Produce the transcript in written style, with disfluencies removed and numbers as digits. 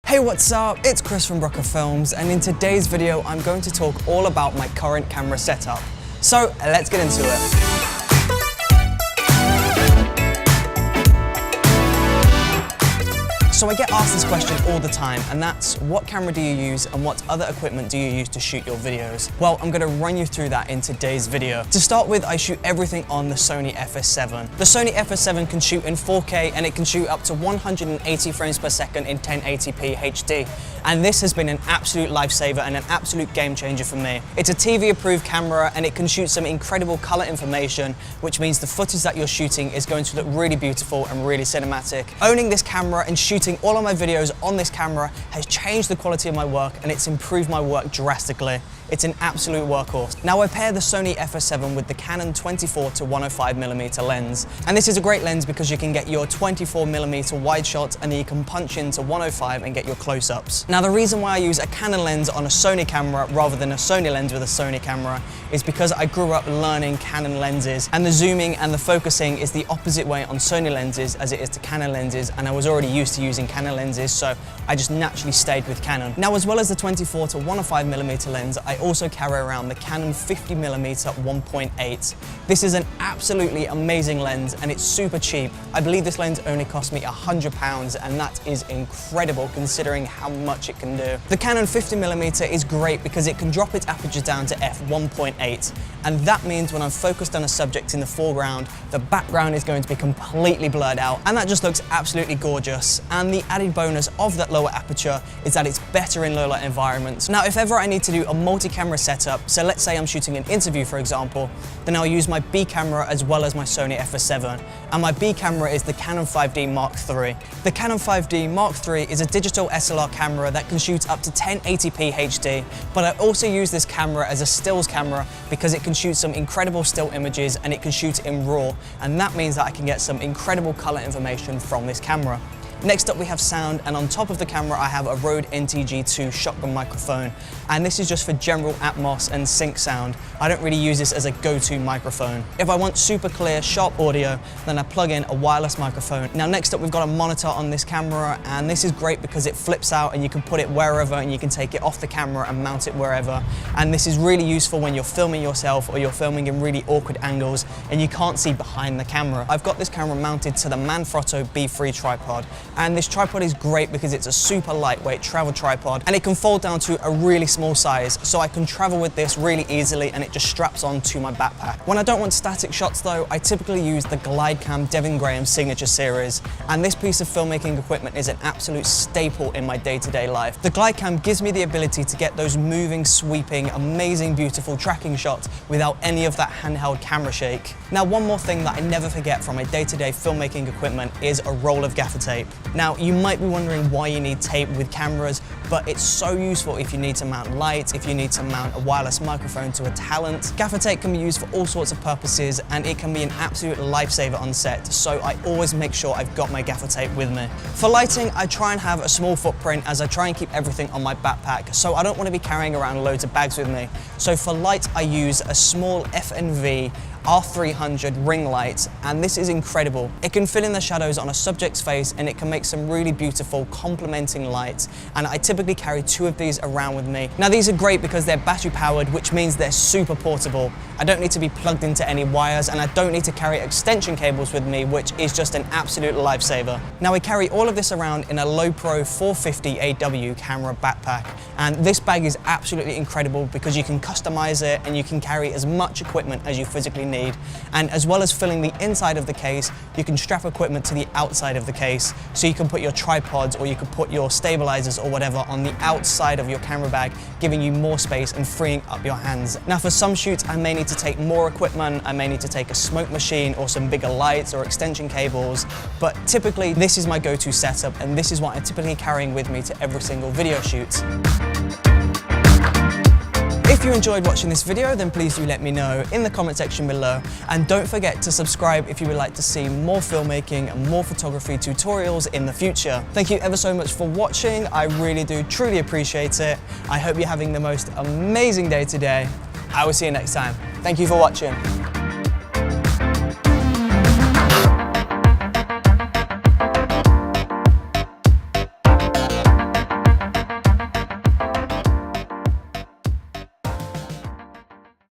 Hey, what's up? It's Chris from Brooker Films, and in today's video I'm going to talk all about my current camera setup. So let's get into it. So I get asked this question all the time, and that's what camera do you use and what other equipment do you use to shoot your videos? Well, I'm going to run you through that in today's video. To start with, I shoot everything on the Sony FS7. The Sony FS7 can shoot in 4K and it can shoot up to 180 frames per second in 1080p HD. And this has been an absolute lifesaver and an absolute game changer for me. It's a TV approved camera and it can shoot some incredible color information, which means the footage that you're shooting is going to look really beautiful and really cinematic. Owning this camera and shooting all of my videos on this camera has changed the quality of my work and it's improved my work drastically. It's an absolute workhorse. Now I pair the Sony FS7 with the Canon 24 to 105mm lens. And this is a great lens because you can get your 24mm wide shots and then you can punch into 105 and get your close-ups. Now the reason why I use a Canon lens on a Sony camera rather than a Sony lens with a Sony camera is because I grew up learning Canon lenses, and the zooming and the focusing is the opposite way on Sony lenses as it is to Canon lenses, and I was already used to using Canon lenses, so I just naturally stayed with Canon. Now, as well as the 24 to 105mm lens, I also carry around the Canon 50mm 1.8. This is an absolutely amazing lens and it's super cheap. I believe this lens only cost me £100, and that is incredible considering how much it can do. The Canon 50mm is great because it can drop its aperture down to f1.8, and that means when I'm focused on a subject in the foreground, the background is going to be completely blurred out, and that just looks absolutely gorgeous. And the added bonus of that lower aperture is that it's better in low light environments. Now, if ever I need to do a multi-camera setup, so let's say I'm shooting an interview for example, then I'll use my B camera as well as my Sony FS7. And my B camera is the Canon 5D Mark III. The Canon 5D Mark III is a digital SLR camera that can shoot up to 1080p HD, but I also use this camera as a stills camera because it can shoot some incredible still images and it can shoot in RAW, and that means that I can get some incredible color information from this camera. Next up we have sound, and on top of the camera I have a Rode NTG2 shotgun microphone, and this is just for general Atmos and sync sound. I don't really use this as a go-to microphone. If I want super clear, sharp audio, then I plug in a wireless microphone. Now next up we've got a monitor on this camera, and this is great because it flips out and you can put it wherever and you can take it off the camera and mount it wherever. And this is really useful when you're filming yourself or you're filming in really awkward angles and you can't see behind the camera. I've got this camera mounted to the Manfrotto B3 tripod. And this tripod is great because it's a super lightweight travel tripod and it can fold down to a really small size, so I can travel with this really easily and it just straps on to my backpack. When I don't want static shots though, I typically use the GlideCam Devin Graham signature series, and this piece of filmmaking equipment is an absolute staple in my day-to-day life. The GlideCam gives me the ability to get those moving, sweeping, amazing, beautiful tracking shots without any of that handheld camera shake. Now, one more thing that I never forget from my day-to-day filmmaking equipment is a roll of gaffer tape. Now, you might be wondering why you need tape with cameras, but it's so useful if you need to mount lights, if you need to mount a wireless microphone to a talent. Gaffer tape can be used for all sorts of purposes and it can be an absolute lifesaver on set, so I always make sure I've got my gaffer tape with me. For lighting, I try and have a small footprint as I try and keep everything on my backpack, so I don't want to be carrying around loads of bags with me. So for light, I use a small FNV R300 ring light, and this is incredible. It can fill in the shadows on a subject's face and it can make some really beautiful complementing lights, and I typically carry 2 of these around with me. Now these are great because they're battery powered, which means they're super portable. I don't need to be plugged into any wires and I don't need to carry extension cables with me, which is just an absolute lifesaver. Now I carry all of this around in a Lowepro 450 AW camera backpack, and this bag is absolutely incredible because you can customize it and you can carry as much equipment as you physically need. And as well as filling the inside of the case, you can strap equipment to the outside of the case, so you can put your tripods or you can put your stabilizers or whatever on the outside of your camera bag, giving you more space and freeing up your hands. Now for some shoots I may need to take more equipment, I may need to take a smoke machine or some bigger lights or extension cables, but typically this is my go-to setup and this is what I'm typically carrying with me to every single video shoot. If you enjoyed watching this video, then please do let me know in the comment section below, and don't forget to subscribe if you would like to see more filmmaking and more photography tutorials in the future. Thank you ever so much for watching. I really do truly appreciate it. I hope you're having the most amazing day today. I will see you next time. Thank you for watching.